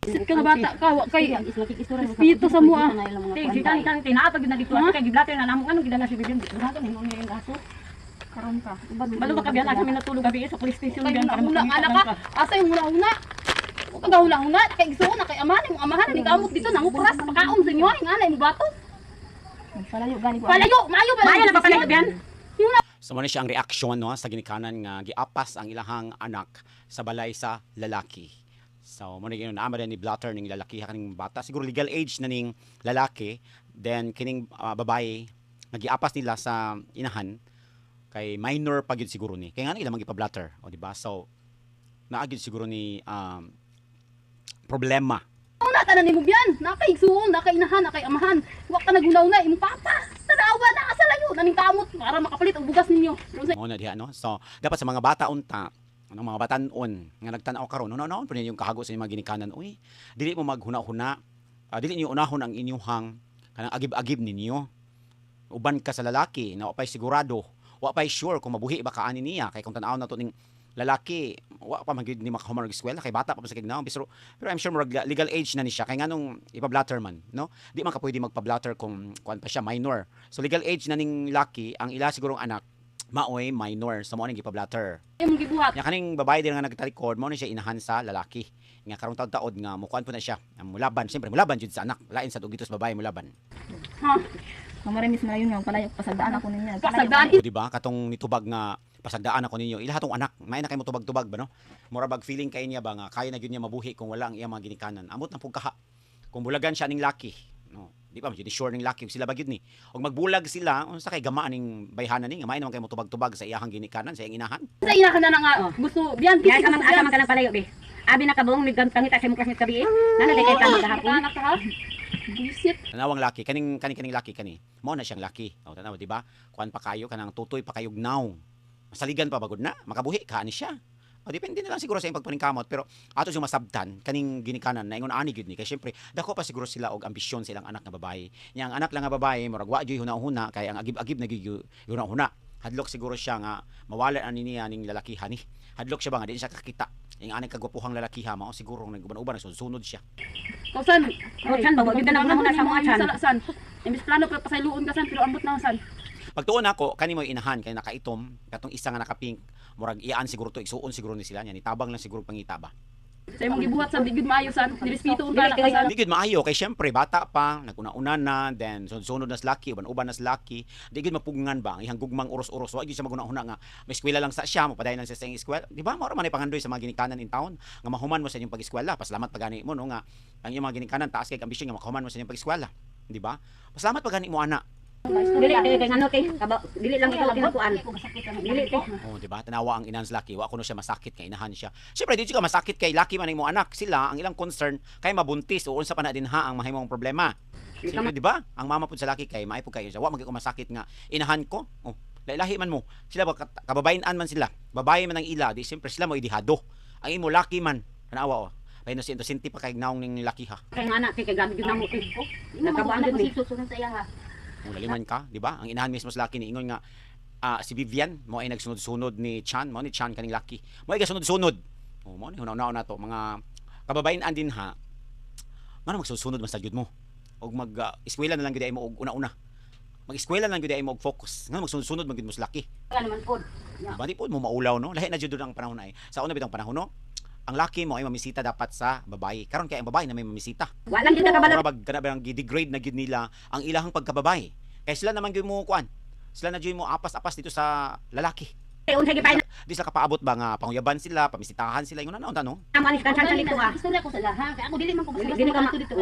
Isit ka nga bata ka, wa kay espiritu sa mo ah. Kan tinaatag na dito kay giblater na namo ano gidala si Bibian dito. Sa ni mo ni aso. Karon ka. Balo ka biyan asa mi natulog gabi sa police station Kay biyan para una makita anak ka, asa yung una-una? Huwag kang gahula-hula, kay igsuon na kay amahan, yung amahan na kamot dito, nangupuras, pakaon sa inyo, yung anay mo bato. Palayo gani ko. Palayo, maayo ba? Maayo na papalayo biyan. So man siya ang reaksyon no sa ginikanan nga giapas ang ilahang anak sa balay sa lalaki. So mo ni naama ni blatter ning lalaki kaning bata siguro legal age na ning lalaki then kining babae nagiapas nila sa inahan kay minor pa gyud siguro ni. Kaya nga nila magipablatter o di ba? So naagid siguro ni problema. Una tanan nimo biyan, nakaigsuon, nakainahan, nakaiamahan. Wa ka nagulaw-na imong papa. Tanawa na ka sa layo, naning kamot para makapalit og bugas ninyo. Mo na diha no. So dapat sa mga bata unta anong mga batan-on nga nagtan-aw karon no pa yung kahago sa mga ginikanan uy dili mo maghuna-huna dili niyo unahon ang inyuhang kanang agib-agib ninyo uban ka sa lalaki na wa pay sigurado wa pay sure kung mabuhi ba kaani niya kay kung tan-aw na to ning lalaki wa pa man gyud ni makahuman og eskwela kay bata pa sa kignaw pero I'm sure legal age na ni siya kay nganong ipa-blatter man no di man ka pwede magpa-blatter kung kuan pa siya minor so legal age na ning laki ang ila sigurong anak maoy minor sa mo ning gipablatter. Imong gibuhat. Nya kaning babae din nga nagtalikod mo ni siya inahan sa lalaki. Nga karong taod-taod nga mukuan po na siya. Mulaban, siyempre mulaban jud sa anak. Lain sa dugitos babae mulaban. Ha. Mamarimis na yun yung palayo pasagdaan ako ninyo. Pasagdaan. Di ba? Katong nitubag nga pasagdaan ako ninyo. Ila hatong anak, may na kay mo tubag-tubag ba no? Mura bag feeling kay niya ba nga kaya na gyud niya mabuhi kung wala ang iyang mga ginikanan. Amot na pug kaha. Kung bulagan siya ning laki, no. Di ba di sure ning laki sila bagyud ni. Og magbulag sila unsa kay gamaan ning bayhanan ni, may naman kay mo tubag-tubag sa iyang ginikanan, sa iyang inahan. Sa ina ka na nga gusto biyan Kaya ka man asa man ka ng palayo be. Abi na kabong nagpangita sa mukha sa kabi. Nanalay kay ka maghapon. Anak ka. Buisit. Tanawang laki kaning laki kani. Mao na siyang laki. O tanaw di ba? Kuan pa kayo kanang tutoy pa kayog now. Masaligan pa bagod na, makabuhi ka ani siya. O depende na lang siguro sa iyong pagpaningkamot pero ato yung masabtan kaning ginikanan na ingon ani gyud ni kay syempre dako pa siguro sila og ambisyon silang anak na babae. Nya ang anak lang nga babae murag wa gyud huna-huna kay ang agib-agib na gyud huna-huna. Hadlok siguro siya nga mawala ani niya ning lalakihan ni. Hadlok siya ba nga di siya kakita. Ing ani kagwapuhang lalakiha mao siguro naguban-uban nagsunod siya. Kausan. Kausan ba gyud na muna sa mga chan. San. Imbis plano pa pasayloon ka san pero ambot na san. Pagtuon ako kani mo inahan kay nakaitom katong isa nga nakapink murag iyaan siguro to isuon siguro ni sila nya ni tabang lang siguro pangita ba. Sa imong gibuhat sa digud maayo san, nirespeto ug anak ka san. Di gid maayo kay syempre bata pa naguna-una na then sunod na laki uban-uban na laki di gid mapugngan ba ang ihang gugmang uros-uros wa gid siya maguna-una nga may eskwela lang sa siya mapadayon lang siya sa eskwela di ba mao man ay pangandoy sa mga ginikanan in town nga mahuman mo sa inyong pag-eskwela pasalamat pa gani mo no nga ang iyong mga ginikanan taas kay ambisyon nga makahuman mo sa inyong pag-eskwela di ba pasalamat pa gani mo ana. Dili kay ngano kay dili lang ikaw kinakuan. Dili kay. Oh, di ba? Tanawa ang inans laki, wa kuno siya masakit kay inahan siya. Syempre di ka masakit kay laki man imong anak. Sila ang ilang concern kay mabuntis o unsa pa na din ha ang mahimong problema. Syempre di ba? Ang mama pud sa laki kay maay pud kayo siya. Wa magay ko masakit nga inahan ko. Oh, lahi man mo. Sila ba kababayan-an man sila. Babae man ang ila, di syempre sila mo idihado. Ang imo laki man. Tanawa oh. Kay no sinti pa kay naong ning laki ha. Kay anak kay gabig na mo kay. Nagkabuan gud ni susunod sa iya ha. Laliman ka, di ba? Ang inahan mismo sa laki ni ingon nga si Vivian mo ay nagsunod-sunod ni Chan, mo ni Chan kaning laki. Mo ay gasunod-sunod. Oh, mo ni hunaw na to mga kababayan andin ha. Ngano magsusunod man sa gyud mo? Og mag-eskwela na lang gyud ay mo og una-una. Mag-eskwela na lang gyud ay mo og focus. Ngano magsunod-sunod man gyud mo sa laki. Nga naman pod. Diba di pod mo maulaw no? Lahi na jud ang panahon ay. Sa una bitong panahon no? Ang laki mo ay mamisita dapat sa babae. Karon kay ang babae na may mamisita. Wa lang gyud kabalo. Murag kana ba degrade na gyud nila ang ilahang pagkababae. Kay sila naman gyud mo kuan. Sila na gyud mo apas-apas dito sa lalaki. Unsa gipay Di sila kapaabot ba nga panguyaban sila, pamisitahan sila ingon ano tanong. Amanis kan sa dito ah. Gusto ko sa laha. Kay ako dili man ko Dili ka dito.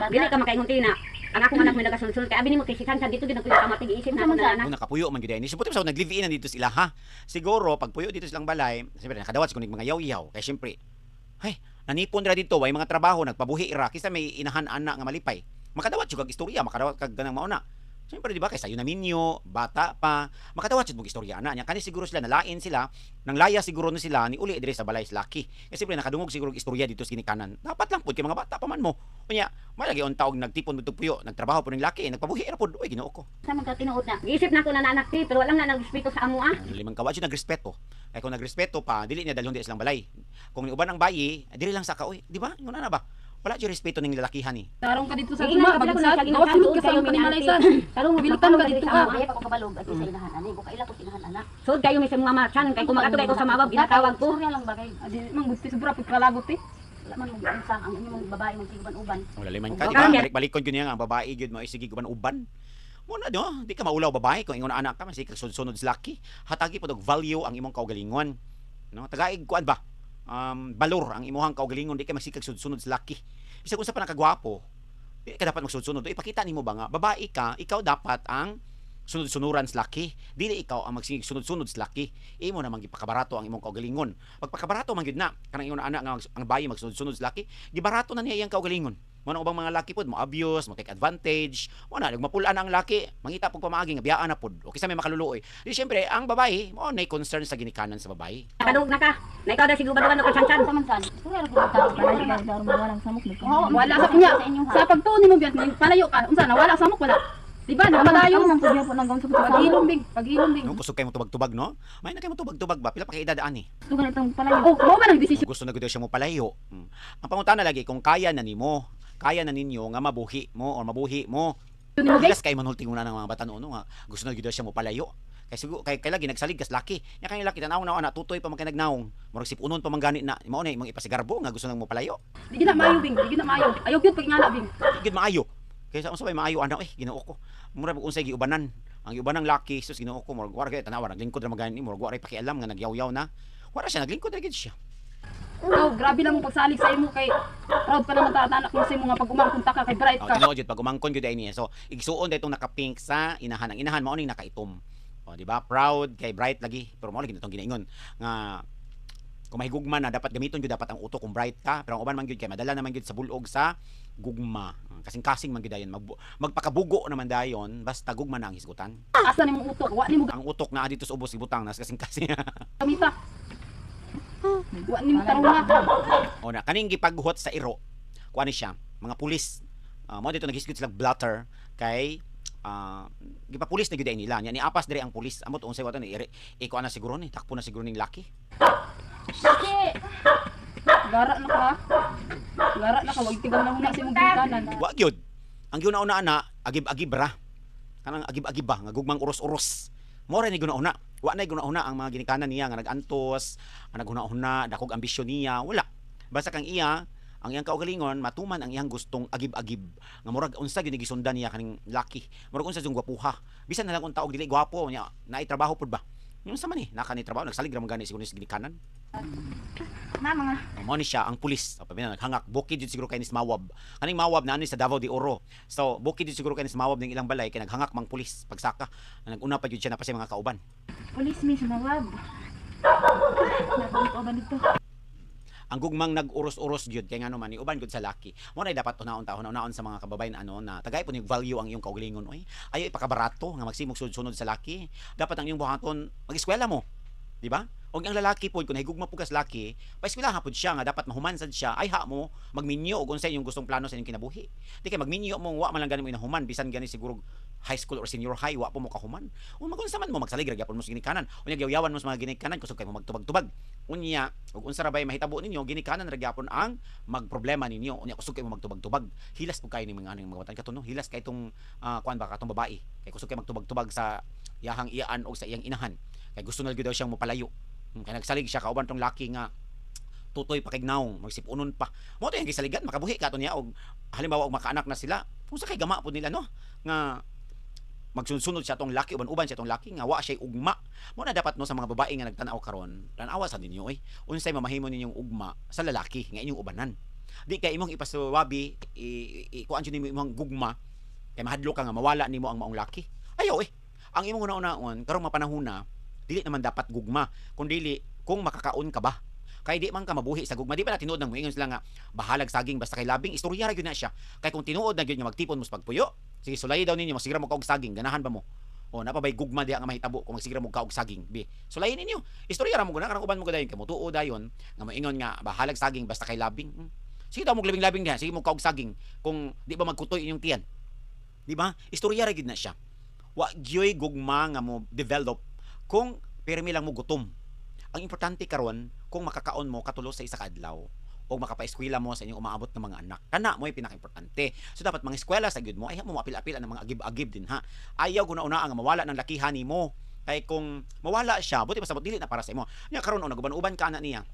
Dili ka makaingon tina. Ang akong anak may nagasunod kay abi nimo kay sikan sa dito gid ka matig-isip na na anak. Kung nakapuyo man gyud ni. Subuti sa nag-live-in dito sila ha. Siguro pag puyo dito silang balay, siyempre nakadawat kunig mga yaw-yaw. Kay siyempre, hay, nanipon ra dito way mga trabaho nagpabuhi ra kisa may inahan ana nga malipay. Makadawat jud kag istorya, makadawat kag ganang mauna. Siyempre di ba kay sayo na minyo, bata pa, makadawat jud mong istorya ana nya kani siguro sila nalain sila, nang laya siguro na sila ni uli dire sa balay sa laki. Kasi siyempre nakadungog siguro og istorya dito sa ginikanan. Dapat lang pud kay mga bata pa man mo. Unya, malagi on taog nagtipon mo puyo, nagtrabaho po ning laki, nagpabuhi ra pud oy Ginoo ko. Sa mga tinuod na. Giisip na ko na anak ti pero wala na nagrespeto sa amo ah. Limang kawa jud nagrespeto. Kay kung nagrespeto pa, dili niya dalhon di silang balay. Kung uban ang bayi, dili lang sa ka oy, di ba? Ingon na ba? Wala jud respeto ning lalakihan ni. Tarong ka dito sa Sige tuma, na, kapila ko bagsat, na, gawas sulod ka kayo sa panimalaysan. Tarong Bilikan ka dito ah. Kaya pa ko kabalog at sa inahan ani, ko kaila ko inahan anak. Sud kayo may sa mga marchan kay kumakatugay ko sa mawab ginatawag ko. Surya lang bagay. Adi mang gusti sobra pud kalagot eh. Wala man mo giunsang ang inyong babae mong tiguban-uban. Wala liman ka, Okay. di ba? Balik-balikon gyud niya nga ang babae gyud mo sige guban uban. Mo na no, di ka maulaw babae kung ingon anak ka masig sunod sa laki. Hatagi pod og value ang imong kaugalingon. No, tagaig kuan ba? Balor ang imong kaugalingon di ka masikag sunod sa laki. Bisag unsa pa nakagwapo, di ka dapat magsunod. Ipakita nimo ba nga babae ka, ikaw dapat ang sunod-sunuran sa laki. Dili ikaw ang magsige sunod-sunod sa laki. Imo na magipakabarato ang imong kaugalingon. Pag pakabarato man gyud na kanang ingon anak nga ang bayi magsunod-sunod sa laki, gibarato na niya iyang kaugalingon. Mo na ubang mga laki pod mo abuse, mo take advantage. Mo na nagmapulaan ang laki, mangita pag pamaagi nga biyaan na pod. O kisa may makaluluoy. Di syempre ang babae mo nay concern sa ginikanan sa babae. Nakadug na ka. Na ikaw daw siguro badugan ko chan-chan. Samantan. Surya ra ko tao para daron walang samok nito. Wala sa kunya. Sa pagtuon nimo biyan, palayo ka. Unsa na wala sa mok wala. Di ba? Namadayo man pud po nang gawon sa Paghilom big, paghilom big. No, kusog kay mo tubag-tubag no? May na kay mo tubag-tubag ba? Pila pa kay edad ani? Dugan itong palayo. Oh, mo man ang desisyon. Gusto na gud siya mo palayo. Ang pangutana lagi kung kaya na nimo, kaya na ninyo nga mabuhi mo or mabuhi mo. Nimo guys. Gilas kay manulting una ng mga bata-o no nga gusto na gid siya mo palayo. Kay siguro kay lagi nagsalig kas laki. Nya kay laki tanaw na ana tutoy pa man kay nagnawong. Murag sipunon pa man gani na mao na imong ipasigarbo nga gusto nang mo palayo. Di gina maayo bing, di gina maayo. Ayaw gyud pag ingana bing. Gid maayo. Kaysa unsa may maayo ana Ginoo ko. Murag unsay giubanan. Ang giubanang laki sus Ginoo ko murag wala kay tanawa naglingkod ra magani murag wala pakialam nga nagyaw-yaw na. Wala siya naglingkod ra gid siya. Oh, grabe lang mo pagsalig sa imo kay proud pa naman ta anak mo sa imo nga pag umangkunta ka kay bright Oh, ka. tinuod jud pag umangkon gyud ini. So igsuon daytong naka-pink sa inahan. Ang inahan mao ning nakaitom. O di ba? Proud kay bright lagi. Pero mao lagi itong ginaingon nga kung mahigugma na dapat gamiton gyud dapat ang utok kung bright ka. Pero ang uban man gyud kay madala naman gyud sa bulog sa gugma. Kasing-kasing man gyud dayon. Magpakabugo naman dayon basta gugma na ang hisgutan. Asa nimo utok, wa nimo Ang utok na adito sa ubos ibutang nas kasing-kasing. gamita. Wa nimo tarunga. O na kaning gipaghuhot sa iro. Kuan ni siya, mga pulis. Mo dito naghisgot sila blatter kay gipapulis na gyud nila. Nya ni apas dire ang pulis. Amot unsay wato ni iko na siguro ni takpo na siguro ning laki. Gara na ka. Gara na ka, wag tigaw na huna sa imong ginikanan. Wa gyud. Ang giuna-una ana agib-agib ra. Kanang agib-agib ba nga gugmang uros-uros. Mo ra ni giuna-una. Wa na giuna-una ang mga ginikanan niya nga nagantos, ang naghuna-huna, dakog ambisyon niya, wala. Basta kang iya ang iyang kaugalingon matuman ang iyang gustong agib-agib nga murag unsa gyud gisundan niya kaning laki. Murag unsa jung gwapuha. Bisan na lang kung taog dili gwapo niya, naay trabaho pud ba? Yung sa man ni, naka ni trabaho, nagsalig ra man gani siguro sa ginikanan. Na mga Mao ni siya ang pulis. O pamina naghangak bukid jud siguro kay ni Mawab. Kaning Mawab na ani sa Davao de Oro. So bukid jud siguro kay ni Mawab ning ilang balay kay naghangak mang pulis pagsaka. Naguna pa jud siya na pa siya mga kauban. pulis mi sa nawab. Nabalik ko ba dito? Ang gugmang nag-uros-uros gyud kay ngano man ni uban gyud sa laki. Mo na dapat unaon sa mga kababayan ano na tagay po ni value ang iyong kaugalingon oy. Ayo ipakabarato nga magsimog sunod sa laki. Dapat ang iyong buhaton mag-eskwela mo. Di ba? Og ang lalaki pod kun higugma pugas laki, pa-eskwelahan pod siya nga dapat mahumansad siya. Ay ha mo magminyo og unsay inyong gustong plano sa inyong kinabuhi. Di kay magminyo mo wa man lang gani mo inahuman bisan gani siguro high school or senior high wa po mo kahuman. O magunsa man mo magsalig ra gyapon mo sa ginikanan. Unya gyaw-yawan mo sa mga ginikanan kusog kay mo magtubag-tubag. Unya og unsa ra bay mahitabo ninyo ginikanan ra gyapon ang magproblema ninyo. Unya kusog kay mo magtubag-tubag. Hilas po kay ni mga aning mga batan katon no. Hilas kay tong kuan ba katong babae. Kay kusog kay magtubag-tubag sa iyahang iyaan o sa iyang inahan. Kay gusto na gyud daw siyang mopalayo. Kaya nagsalig siya kauban tong laki nga tutoy pa kay gnaong magsipunon pa mo to yung gisaligan makabuhi ka to niya og halimbawa og makaanak na sila kung sa kay gama po nila no nga magsunod siya tong laki uban siya tong laki nga wa siya ugma mo na dapat no sa mga babae nga nagtan-aw karon tan-awa sa ninyo unsay mamahimo ninyong ugma sa lalaki nga inyong ubanan di kay imong ipasuwabi kuan jud nimo imong gugma kay mahadlo ka nga mawala nimo ang maong laki ayaw ang imong una-unaon karong mapanahona dili naman dapat gugma kundi kung makakaon ka ba kay di man ka mabuhi sa gugma di ba na tinuod nang moingon sila nga bahalag saging basta kay labing istorya ra gyud na siya kay kung tinuod na gyud nga magtipon mo sa pagpuyo sige sulay daw ninyo masigra mo kaog saging ganahan ba mo o napabay gugma diha nga mahitabo kung magsigra mo kaog saging bi sulayin ninyo istorya ra mo guna karang uban mo gadayon kay mutuo dayon nga moingon nga bahalag saging basta kay labing sige daw mo labing-labing diha sige mo kaog saging kung di ba magkutoy inyong tiyan di ba istorya ra gyud na siya wa gyoy gugma nga mo develop kung pirmi lang mo gutom. Ang importante karon kung makakaon mo katulo sa isa ka adlaw. o makapaeskwela mo sa inyong umaabot ng mga anak. Kana mo yung pinaka-importante. So dapat mga eskwela sa gyud mo ay mo mapil-apil ng mga agib-agib din ha. Ayaw guna-una ang mawala ng lakihan nimo. Kay kung mawala siya, buti pasabot dili na para sa imo. Nya karon naguban-uban ka na niya.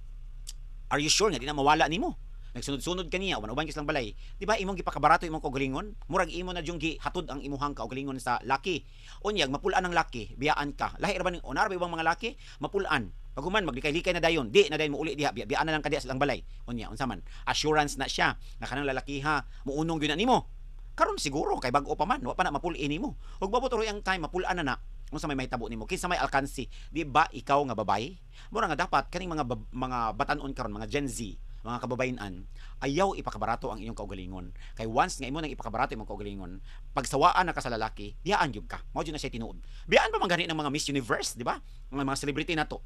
Are you sure nga di na mawala nimo? Nagsunod-sunod kaniya uban-uban kis lang balay. Di ba imong gipakabarato imong kaugalingon? Murag imo na jung gihatod ang imuhang kaugalingon sa laki. Unyag mapulan ang laki, biyaan ka. Lahi ra ba ning onar ba ibang mga laki? Mapulan. Pag human maglikay-likay na dayon, di na dayon mo uli diha, biyaan na lang kadiya silang balay. Unya unsa man? Assurance na siya nga kanang lalaki ha, muunong gyud na nimo. Karon siguro kay bag-o pa man, wa pa na mapul-in nimo. Ug babot roy ang time mapulan na unsa may mahitabo nimo kinsa may alkansi. Di ba ikaw nga babae? Mura nga dapat kaning mga batan-on karon, mga Gen Z, mga kababayan-an, ayaw ipakabarato ang inyong kaugalingon. Kay once nga imo nang ipakabarato imong kaugalingon, pagsawaan na ka sa lalaki, biyaan gyud ka. Mao gyud na siya tinuod. Biyaan pa man gani ng mga Miss Universe, di ba? Mga celebrity na to.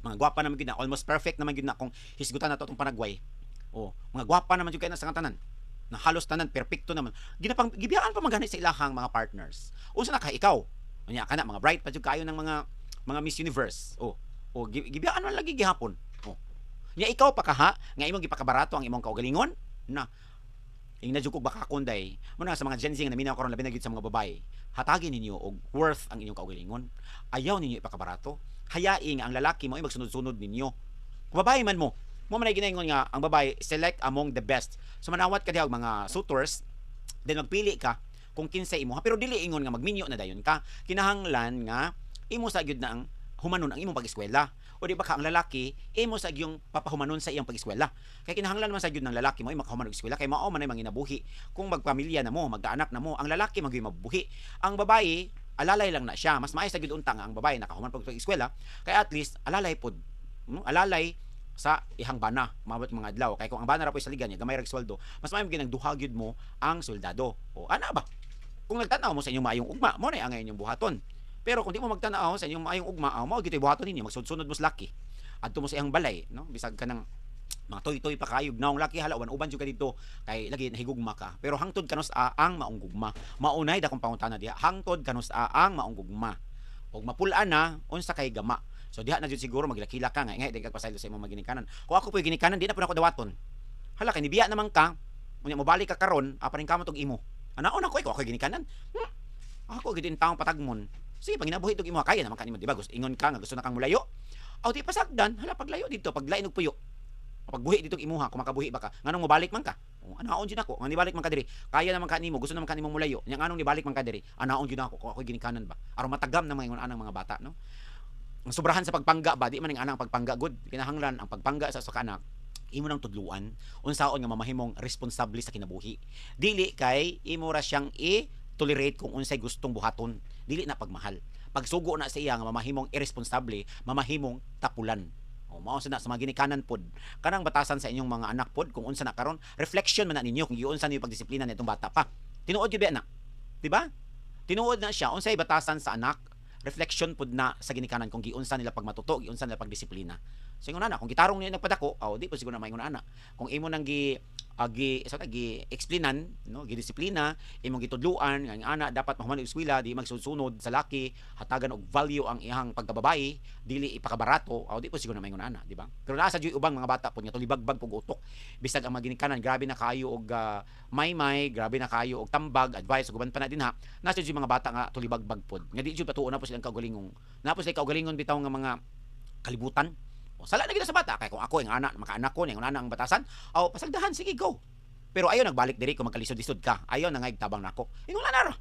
Mga gwapa naman gyud na, almost perfect naman gyud na kung hisgutan na to tong panagway. Oh, mga gwapa naman gyud kay na sa tanan. Na halos tanan perpekto naman. Gibiyaan pa man gani sa ilahang mga partners. Unsa na ka ikaw? Unya kana mga bright pa jud kayo ng mga Miss Universe. Oh, gibiyaan man lagi gihapon. Nya ikaw pa kaha nga imong gipakabarato ang imong kaugalingon na ing jukog baka konday mo na sa mga Gen Z nga naminaw karon labi na gyud sa mga babae, hatagin ninyo og worth ang inyong kaugalingon. Ayaw ninyo ipakabarato, hayain nga ang lalaki mo ay magsunod-sunod ninyo. Kung babae man mo man ay ginaingon nga ang babae select among the best. So manawat ka diha og mga suitors, then magpili ka kung kinsa imo, pero dili ingon nga magminyo na dayon ka. Kinahanglan nga imo sa gyud na ang humanon ang imong pag-eskwela. O di ba ka ang lalaki imo sa gyung papahumanon sa iyang pag-eskwela. Kay kinahanglan man sa gyud ng lalaki mo ay makahuman og eskwela kay mao man ay manginabuhi. Kung magpamilya na mo, magkaanak na mo, ang lalaki magyuy mabuhi. Ang babae alalay lang na siya. Mas maayos sa gyud unta nga ang babae nakahuman pag eskwela kay at least alalay pod. Alalay sa ihang bana mabot mga adlaw kay kung ang bana ra po sa ligan niya gamay ra sweldo, mas maayo ginagduha gyud mo ang soldado. O ana ba? Kung nagtanaw mo sa inyong maayong ugma, mo na ang inyong buhaton. Pero kung di mo magtanaw sa inyong maayong ugma, mao gitoy buhaton ninyo, magsudsunod mo sa laki. Adto mo sa iyang balay, no? Bisag ka ng mga toy-toy pa kayo, naong laki hala uban jud ka dito kay lagi nahigugma ka. Pero hangtod kanus ang maong gugma. Maunay dakong pangutana diha, hangtod kanus ang maong gugma. Og mapulaan na unsa kay gama. So diha na jud siguro maglakila ka nga ngay di ka pasaylo sa imong maginikanan. Kung ako po'y ginikanan, di na pud ako dawaton. Hala kay nibiya naman ka, unya mobalik ka karon, aparing kamot og imo. Anaon ako ginikanan. Ako gid taong patagmon. Sige, pag inabuhi itong imo, kaya naman kanimo, di ba? Ingon ka nga, gusto na kang mulayo. O, di pasagdan, hala, paglayo dito, paglain og puyo. Pagbuhi dito imuha, kung makabuhi ba ka, nganong mabalik man ka? O, anaon dyan ako, nga nibalik man ka diri. Kaya naman kanimo, gusto naman kanimo mulayo. Yang anong nibalik man ka diri, anaon dyan ako, kung ako'y ginikanan ba? Aron matagam na mga anang mga bata, no? Ang sobrahan sa pagpangga ba, di man ang anang pagpangga, good. Kinahanglan, ang pagpangga sa kanak, imo nang tudluan, unsaon nga mamahimong responsable sa kinabuhi. Dili kay, imo ra siyang tolerate kung unsay gustong buhaton, dili na pagmahal. Pagsugo na sa iya nga mamahimong irresponsable, mamahimong tapulan. O mao sa mga ginikanan pod. Kanang batasan sa inyong mga anak pod kung unsa na karon, reflection man na ninyo kung giunsa niyo pagdisiplina nitong bata pa. Tinuod gyud na, di ba? Tinuod na siya unsay batasan sa anak, reflection pod na sa ginikanan kung giunsa nila pagmatuto, giunsa nila pagdisiplina. So ingon na kung gitarong niyo nagpadako, di po siguro na maingon ana. Kung imo nang explainan, no, gidisiplina, imong gitudluan nga ana dapat mahuman og eskwela, di magsunod sa laki, hatagan og value ang iyang pagkababae, dili ipakabarato, di po siguro na maingon ana, di ba? Pero nasa jud ubang mga bata pud nga tulibagbag pug utok. Bisag ang mga ginikanan, grabe na kaayo og maymay, grabe na kaayo og tambag, advice ug uban pa na dinha. Nasa jud mga bata nga tulibagbag pud. Nga di jud patuon na po silang kaugalingong. Napos sila kaugalingon bitaw nga mga kalibutan. O, sala na gina sa bata kay kung ako ang anak, maka-anak ko ning ana ang batasan, pasagdahan sige go. Pero ayaw nagbalik diri kung magkalisod-lisod ka. Ayaw na nga igtabang nako. Ingon na ra.